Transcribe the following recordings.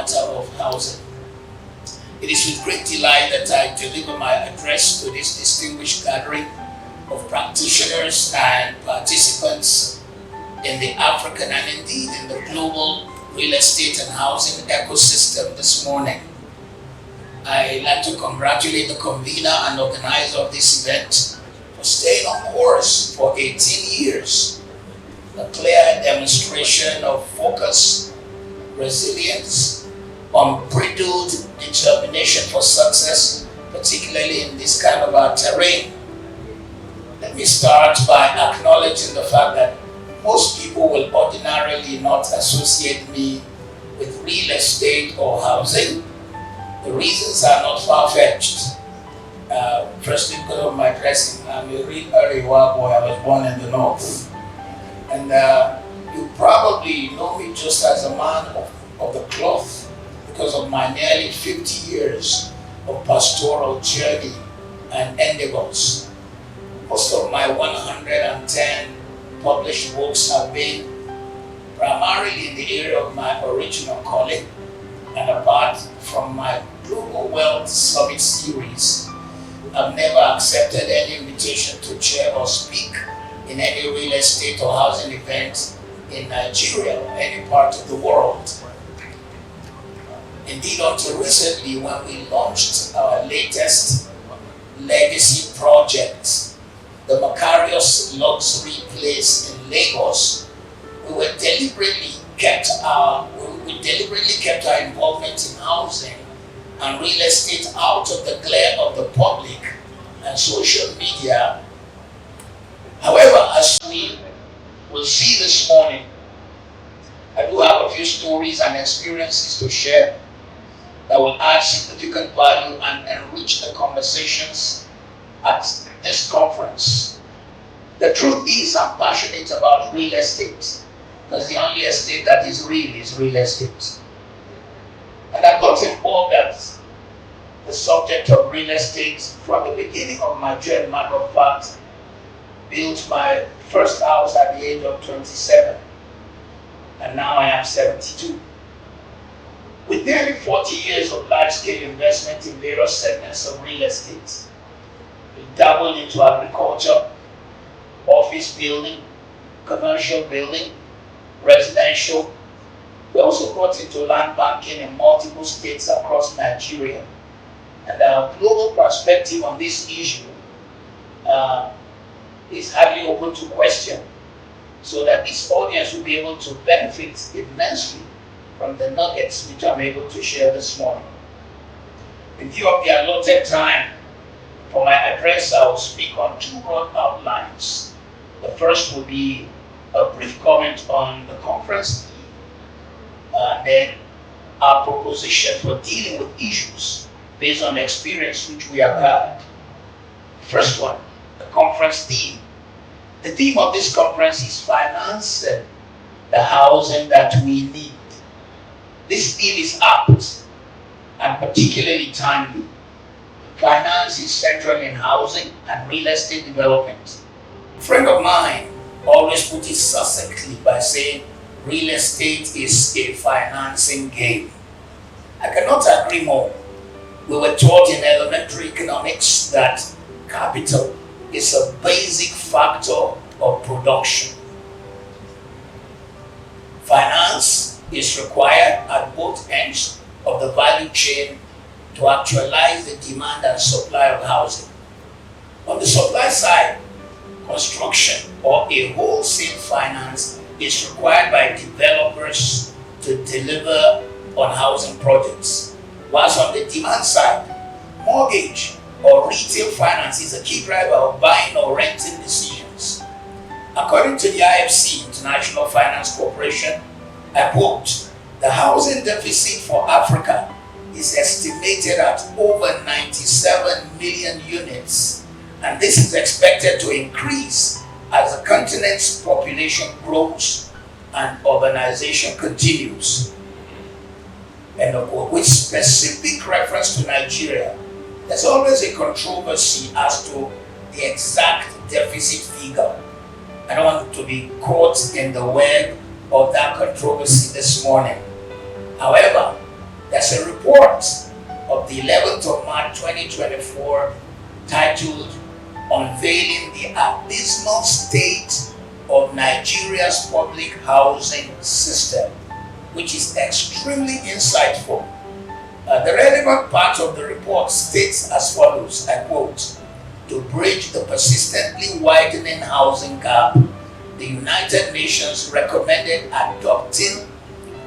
matter of housing. It is with great delight that I deliver my address to this distinguished gathering of practitioners and participants in the African and indeed in the global real estate and housing ecosystem this morning. I'd like to congratulate the convener and organizer of this event for staying on course for 18 years. A clear demonstration of focus, resilience, unbridled determination for success, particularly in this kind of terrain. Let me start by acknowledging the fact that most people will ordinarily not associate me with real estate or housing. The reasons are not far-fetched. Firstly, because of my dressing. I'm a real Ariwa boy. I was born in the north. And you probably know me just as a man of the cloth because of my nearly 50 years of pastoral journey and endeavors. Most of my 110 published books have been primarily in the area of my original calling, and apart from my Global Wealth Summit series, I've never accepted any invitation to chair or speak in any real estate or housing event in Nigeria or any part of the world. Indeed, until recently, when we launched our latest legacy project, the Macarius Luxury Place in Lagos, we deliberately kept our involvement in housing and real estate out of the glare of the public and social media. However, as we will see this morning, I do have a few stories and experiences to share that will add significant value and enrich the conversations at this conference. The truth is, I'm passionate about real estate because the only estate that is real estate. And I got involved as the subject of real estate from the beginning of my journey. Matter of fact, built my first house at the age of 27, and now I am 72. With nearly 40 years of large-scale investment in various segments of real estate, we dabbled into agriculture, office building, commercial building, residential. We also got into land banking in multiple states across Nigeria. And our global perspective on this issue is highly open to question, so that this audience will be able to benefit immensely from the nuggets which I'm able to share this morning. In view of the allotted time for my address, I will speak on two broad outlines. The first will be a brief comment on the conference theme, and then our proposition for dealing with issues based on the experience which we have had. First one, the conference theme. The theme of this conference is financing the housing that we need. This theme is apt and particularly timely. Finance is central in housing and real estate development. A friend of mine always put it succinctly by saying, real estate is a financing game. I cannot agree more. We were taught in elementary economics that capital is a basic factor of production. Finance is required at both ends of the value chain to actualize the demand and supply of housing. On the supply side, construction or a wholesale finance is required by developers to deliver on housing projects. Whilst on the demand side, mortgage or retail finance is a key driver of buying or renting decisions. According to the IFC, International Finance Corporation, I quote, the housing deficit for Africa is estimated at over 97 million units, and this is expected to increase as the continent's population grows and urbanization continues. End of quote. With specific reference to Nigeria, there's always a controversy as to the exact deficit figure. I don't want to be caught in the web of that controversy this morning. However, There's a report of the 11th of March 2024 titled Unveiling the Abysmal State of Nigeria's Public Housing System, which is extremely insightful. The relevant part of the report states as follows, I quote, "To bridge the persistently widening housing gap, the United Nations recommended adopting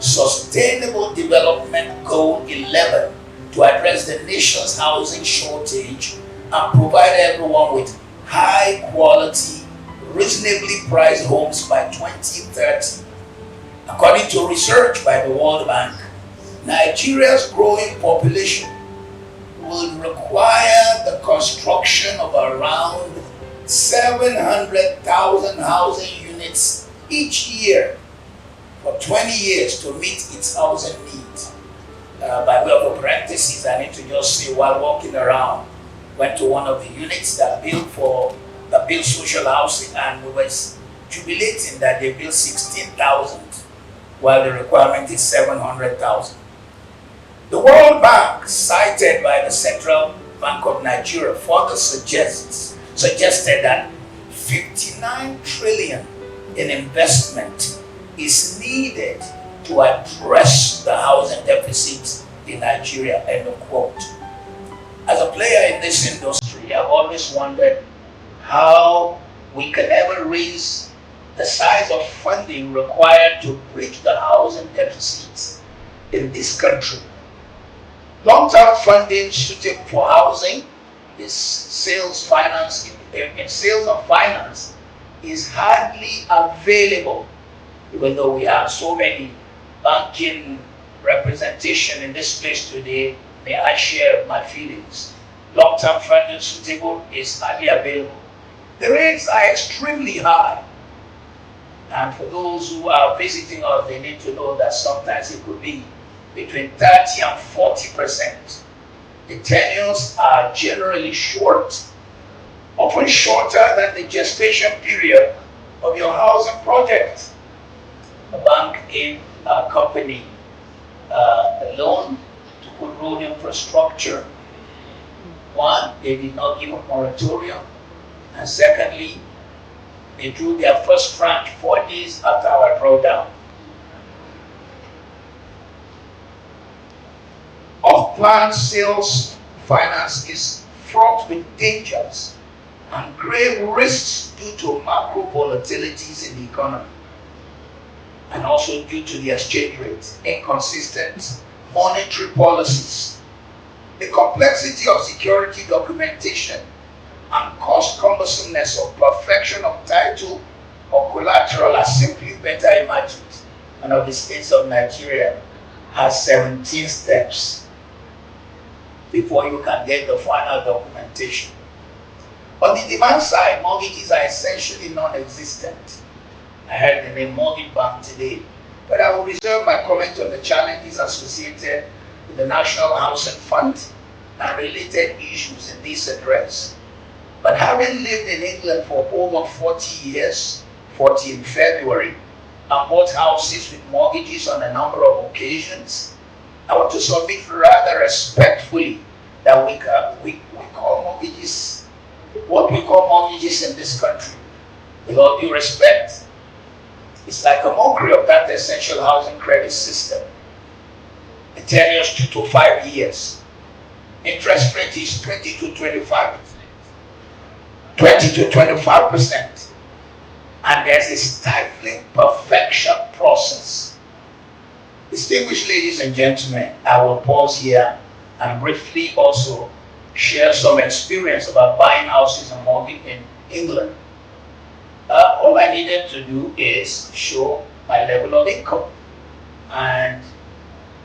Sustainable Development Goal 11 to address the nation's housing shortage and provide everyone with high quality, reasonably priced homes by 2030. According to research by the World Bank, Nigeria's growing population will require the construction of around 700,000 housing units each year for 20 years to meet its housing needs. By way of parentheses, I need to just say, while walking around, went to one of the units that built social housing, and we were jubilating that they built 16,000, while the requirement is 700,000. The World Bank, cited by the Central Bank of Nigeria, further suggested that 59 trillion in investment is needed to address the housing deficit in Nigeria, end of quote. As a player in this industry, I've always wondered how we can ever raise the size of funding required to bridge the housing deficits in this country. Long-term funding suitable for housing is sales finance. In sales and finance is hardly available, even though we have so many banking representation in this place today. May I share my feelings? Long-term funding suitable is hardly available. The rates are extremely high. And for those who are visiting us, they need to know that sometimes it could be between 30 and 40%. The tenures are generally short, often shorter than the gestation period of your housing project. A bank gave a company a loan to put road infrastructure. One, they did not give a moratorium. And secondly, they drew their first tranche 4 days after our drawdown. Off-plan sales finance is fraught with dangers and grave risks due to macro volatilities in the economy, and also due to the exchange rate, inconsistent monetary policies, the complexity of security documentation, and cost cumbersomeness of perfection of title or collateral are simply better imagined. One of the states of Nigeria has 17 steps before you can get the final documentation. On the demand side, mortgages are essentially non-existent. I heard the name Mortgage Bank today, but I will reserve my comment on the challenges associated with the National Housing Fund and related issues in this address. But having lived in England for over 40 years, 40 in February, and bought houses with mortgages on a number of occasions, I want to submit rather respectfully that we call mortgages what we call mortgages in this country. With all due respect, it's like a mockery of that essential housing credit system. The tenure is 2 to 5 years. Interest rate is 20 to 25%. 20 to 25%. And there's a stifling perfection process. Distinguished ladies and gentlemen, I will pause here and briefly also share some experience about buying houses and mortgage in England. All I needed to do is show my level of income, and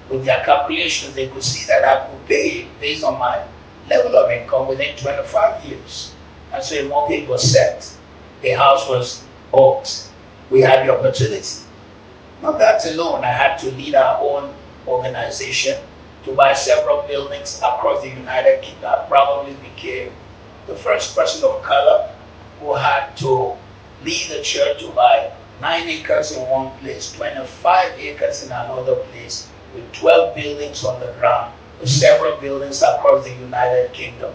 with their calculations they could see that I could pay based on my level of income within 25 years. And so a mortgage was set, a house was bought, we had the opportunity. Not that alone, I had to lead our own organization to buy several buildings across the United Kingdom. I probably became the first person of color who had to lead the church to buy 9 acres in one place, 25 acres in another place, with 12 buildings on the ground, with several buildings across the United Kingdom.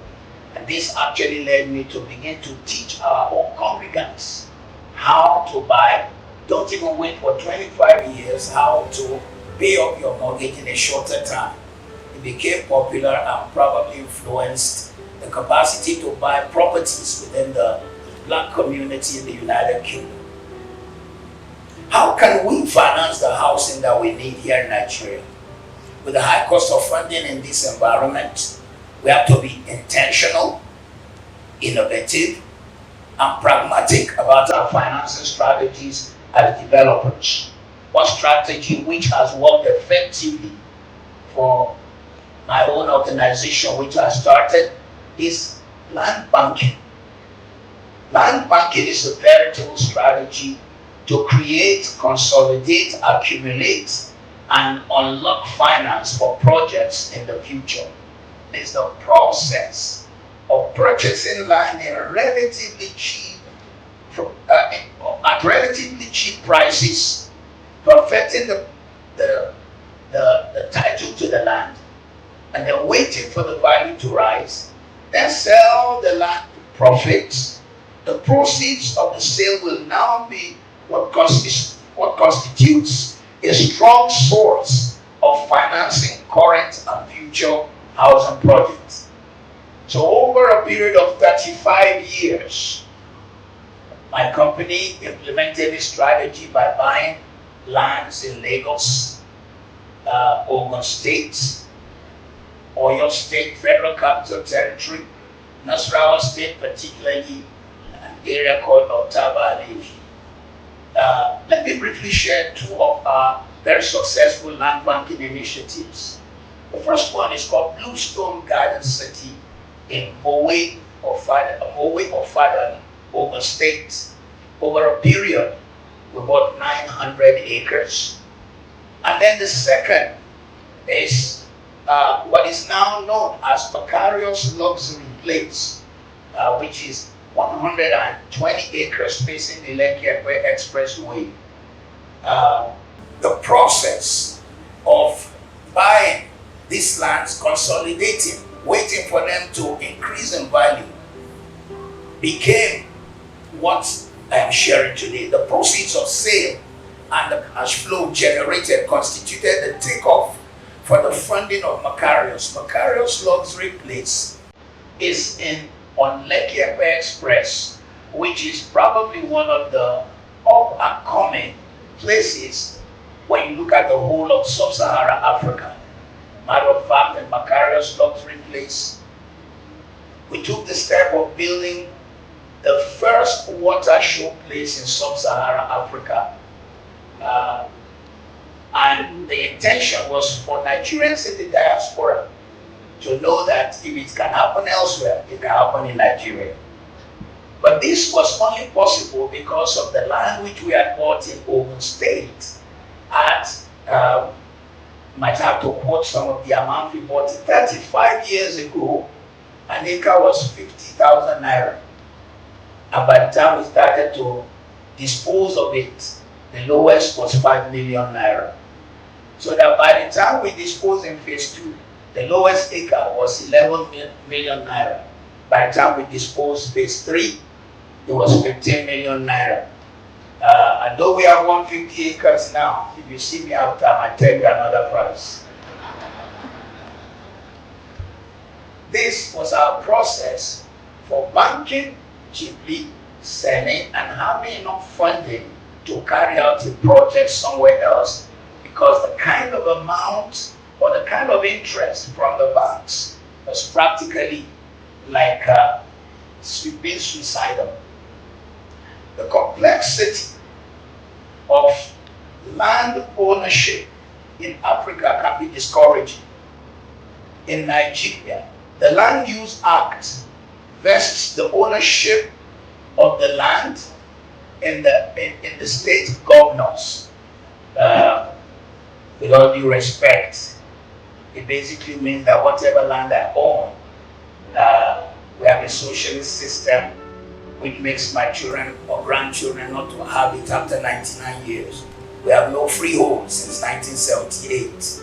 And this actually led me to begin to teach our own congregants how to buy. Don't even wait for 25 years, how to pay off your mortgage in a shorter time. It became popular and probably influenced the capacity to buy properties within the black community in the United Kingdom. How can we finance the housing that we need here in Nigeria? With the high cost of funding in this environment, we have to be intentional, innovative, and pragmatic about our financing strategies as developers. One strategy which has worked effectively for my own organization, which I started, is land banking. Land banking is a veritable strategy to create, consolidate, accumulate, and unlock finance for projects in the future. It's the process of purchasing land in relatively cheap, at relatively cheap prices, perfecting the title to the land, and then waiting for the value to rise, then sell the land to profits. The proceeds of the sale will now be what constitutes a strong source of financing current and future housing projects. So over a period of 35 years, my company implemented this strategy by buying lands in Lagos, Ogun State, Oyo State, Federal Capital Territory, Nasarawa State, particularly an area called Ottaba Alefi. Let me briefly share two of our very successful land banking initiatives. The first one is called Bluestone Garden City in Mowe Ofada, Ogun State. Over a period, we bought 900 acres. And then the second is what is now known as Macarius Luxury Place, which is 120 acres facing the Lekki-Epe Expressway. The process of buying these lands, consolidating, waiting for them to increase in value, became what I am sharing today. The proceeds of sale and the cash flow generated constituted the takeoff for the funding of Macarius. Macarius Luxury Place is on Lekki-Epe Express, which is probably one of the up and coming places when you look at the whole of sub-Saharan Africa. Matter of fact, in Macarius Luxury Place, we took the step of building the first water show place in sub-Saharan Africa. And the intention was for Nigerians in the diaspora to know that if it can happen elsewhere, it can happen in Nigeria. But this was only possible because of the land which we had bought in Ogun State at, might have to quote some of the amount we bought 35 years ago. An acre was 50,000 naira. And by the time we started to dispose of it, the lowest was 5 million naira. So that by the time we disposed in phase 2, the lowest acre was 11 million naira. By the time we disposed phase 3, it was 15 million naira. And though we have 150 acres now, if you see me after, I might tell you another price. This was our process for banking cheaply, selling, and having enough funding to carry out a project somewhere else, because the kind of amount or the kind of interest from the banks was practically like being suicidal. The complexity of land ownership in Africa can be discouraging. In Nigeria, the Land Use Act vests the ownership of the land in the state governors. With all due respect, it basically means that whatever land I own, we have a socialist system which makes my children or grandchildren not to have it after 99 years. We have no freehold since 1978.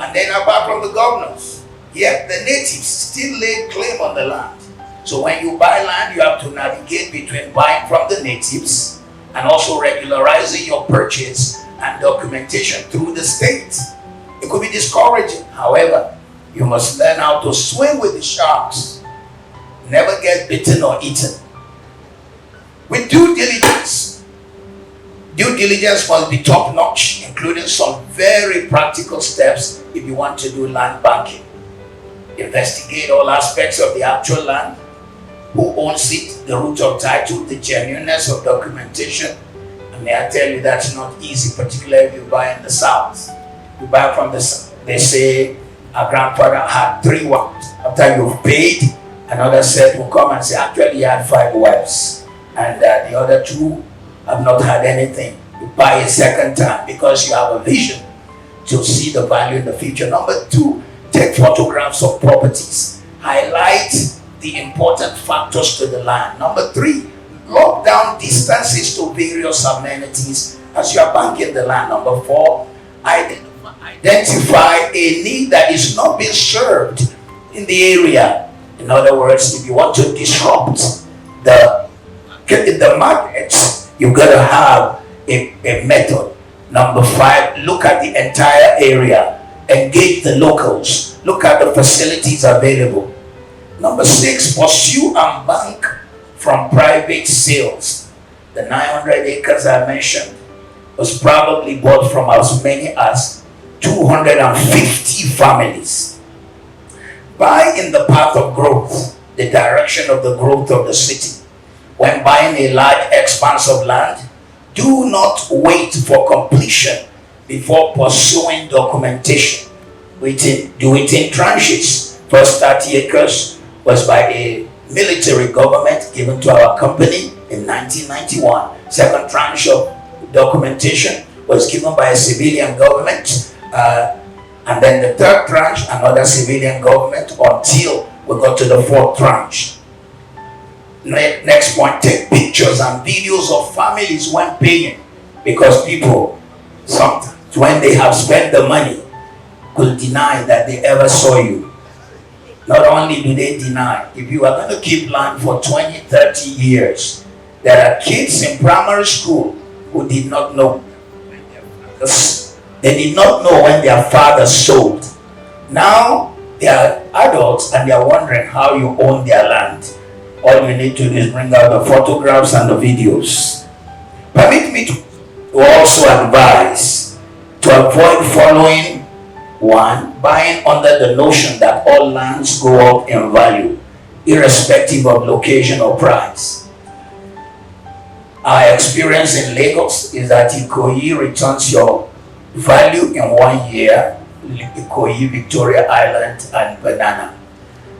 And then apart from the governors, yet the natives still lay claim on the land. So when you buy land, you have to navigate between buying from the natives and also regularizing your purchase and documentation through the state. It could be discouraging. However, you must learn how to swim with the sharks. Never get bitten or eaten. With due diligence. Due diligence must be top notch, including some very practical steps if you want to do land banking. Investigate all aspects of the actual land. Who owns it, the root of title, the genuineness of documentation. And may I tell you, that's not easy, particularly if you buy in the south. You buy from the south, they say, our grandfather had 3 wives. After you've paid, another set will come and say, actually he had 5 wives. And the other 2 have not had anything. You buy a second time because you have a vision to see the value in the future. Number 2, take photographs of properties. Highlight the important factors to the land. Number 3, lock down distances to various amenities as you are banking the land. Number 4, identify a need that is not being served in the area. In other words, if you want to disrupt the markets, you've got to have a method. Number 5, look at the entire area. Engage the locals. Look at the facilities available. Number 6, pursue and bank from private sales. The 900 acres I mentioned was probably bought from as many as 250 families. Buy in the path of growth, the direction of the growth of the city. When buying a large expanse of land, do not wait for completion before pursuing documentation. Do it in tranches. First 30 acres was by a military government given to our company in 1991. Second tranche of documentation was given by a civilian government. And then the third tranche, another civilian government, until we got to the 4th tranche. Next point, take pictures and videos of families when paying. Because people, sometimes when they have spent the money, could deny that they ever saw you. Not only do they deny, if you are going to keep land for 20, 30 years, there are kids in primary school who did not know. They did not know when their father sold. Now they are adults and they are wondering how you own their land. All you need to do is bring out the photographs and the videos. Permit me to also advise to avoid following 1, buying under the notion that all lands go up in value, irrespective of location or price. Our experience in Lagos is that Ikoyi returns your value in 1 year, Ikoyi, Victoria Island, and Banana.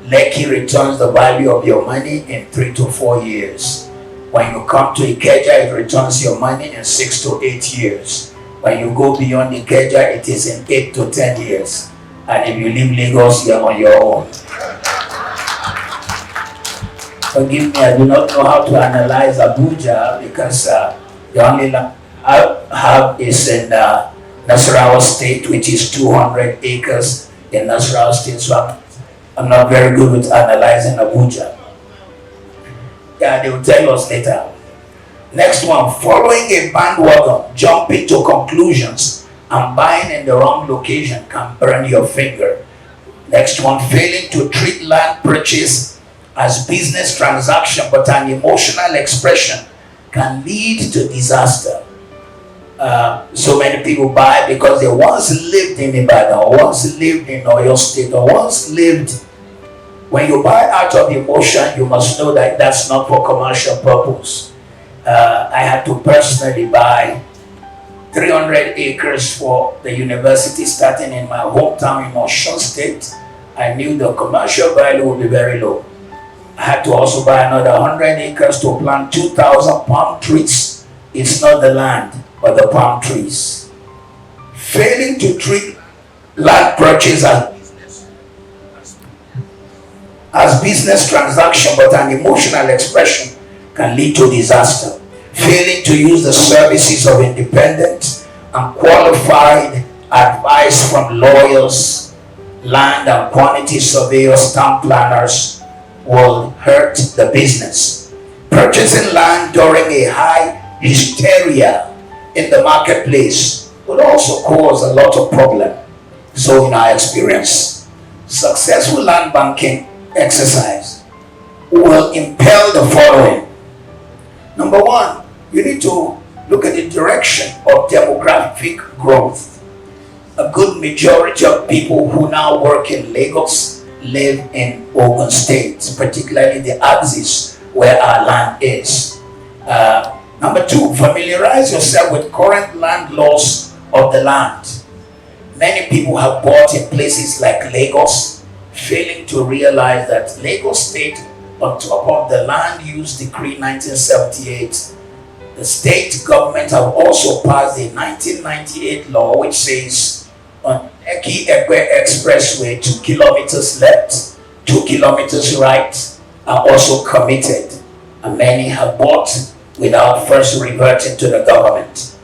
Lekki returns the value of your money in 3 to 4 years. When you come to Ikeja, it returns your money in 6 to 8 years. When you go beyond Ikeja, it is in 8 to 10 years. And if you leave Lagos, you are on your own. Forgive me, I do not know how to analyze Abuja because the only land I have is in Nasarawa State, which is 200 acres in Nasarawa State. So I'm not very good with analyzing Abuja. Yeah, they will tell us later. Next one, following a bandwagon, jumping to conclusions and buying in the wrong location can burn your finger. Next one, failing to treat land purchase as business transaction but an emotional expression can lead to disaster. So many people buy because they once lived in Ibadan, or once lived in Oyo State, or once lived. When you buy out of emotion, you must know that that's not for commercial purpose. I had to personally buy 300 acres for the university starting in my hometown in Osun State. I knew the commercial value would be very low. I had to also buy another 100 acres to plant 2,000 palm trees. It's not the land, but the palm trees. Failing to treat land purchase as business transaction but an emotional expression can lead to disaster. Failing to use the services of independent and qualified advice from lawyers, land and quantity surveyors, town planners will hurt the business. Purchasing land during a high hysteria in the marketplace would also cause a lot of problem. So in our experience, successful land banking exercise will impel the following. Number one, you need to look at the direction of demographic growth. A good majority of people who now work in Lagos live in Ogun State, particularly the axis where our land is. Number two, familiarize yourself with current land laws of the land. Many people have bought in places like Lagos, failing to realize that Lagos State, on top of the Land Use Decree 1978, the state government have also passed the 1998 law which says on Eki Egbe Expressway, 2 kilometers left, 2 kilometers right are also committed, and many have bought without first reverting to the government.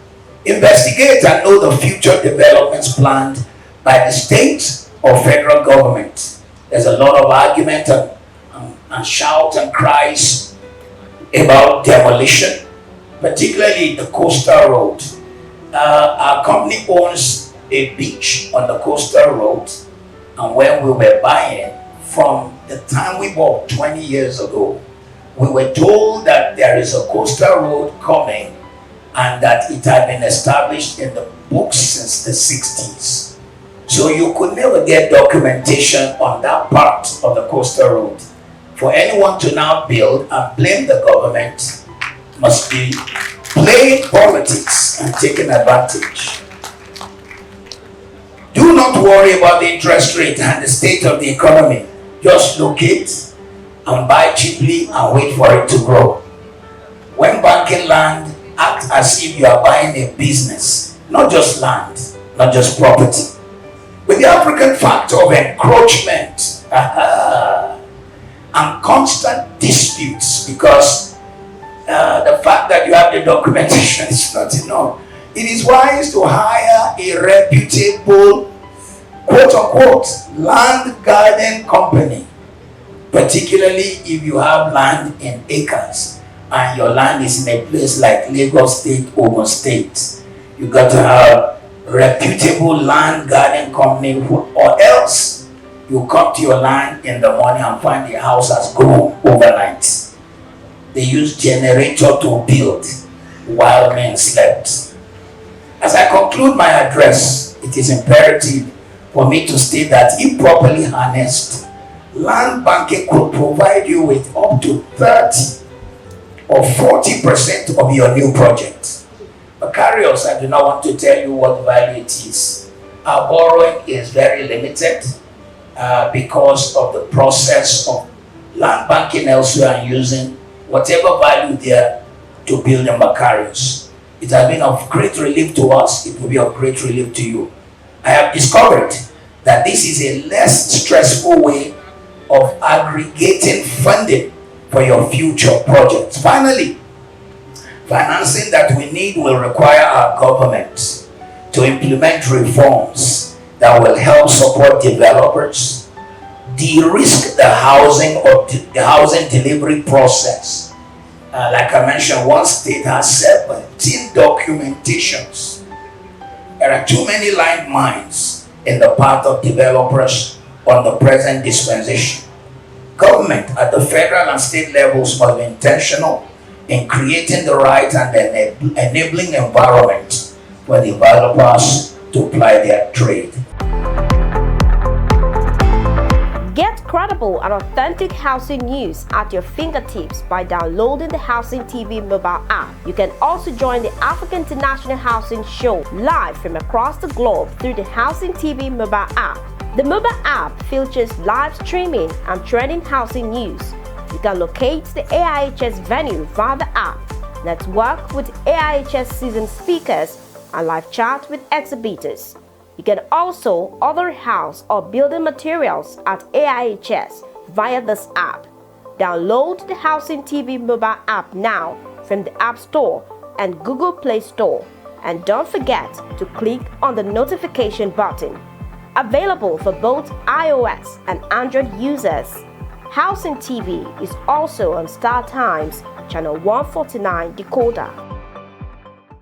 Investigate and know the future developments planned by the state or federal government. There's a lot of argument and shout and cries about demolition, particularly the coastal road. Our company owns a beach on the coastal road, and when we were buying, from the time we bought 20 years ago, we were told that there is a coastal road coming and that it had been established in the books since the 60s. So you could never get documentation on that part of the coastal road. For anyone to now build and blame the government must be playing politics and taking advantage. Do not worry about the interest rate and the state of the economy. Just locate and buy cheaply and wait for it to grow. When banking land, act as if you are buying a business, not just land, not just property. With the African factor of encroachment and constant disputes, because the fact that you have the documentation is not enough, it is wise to hire a reputable, quote-unquote, land garden company, particularly if you have land in acres and your land is in a place like Lagos State, Ogun State. You got to have reputable land garden company, or else you come to your land in the morning and find the house has grown overnight. They use generator to build while men slept. As I conclude my address, it is imperative for me to state that if properly harnessed, land banking could provide you with up to 30 or 40% of your new project. But carriers, I do not want to tell you what value it is. Our borrowing is very limited because of the process of land banking elsewhere and using whatever value there to build the carriers. It has been of great relief to us. It will be of great relief to you. I have discovered that this is a less stressful way of aggregating funding for your future projects. Finally, financing that we need will require our government to implement reforms that will help support developers, de-risk the housing or the housing delivery process. Like I mentioned, one state has 17 documentations. There are too many landmines in the path of developers on the present dispensation. Government at the federal and state levels must be intentional in creating the right and the enabling environment for developers to apply their trade. Get credible and authentic housing news at your fingertips by downloading the Housing TV mobile app. You can also join the African International Housing Show live from across the globe through the Housing TV mobile app. The mobile app features live streaming and trending housing news. You can locate the AIHS venue via the app, network with AIHS seasoned speakers, and live chat with exhibitors. You can also order house or building materials at AIHS via this app. Download the Housing TV mobile app now from the App Store and Google Play Store and don't forget to click on the notification button. Available for both iOS and Android users, Housing TV is also on Star Times Channel 149 decoder.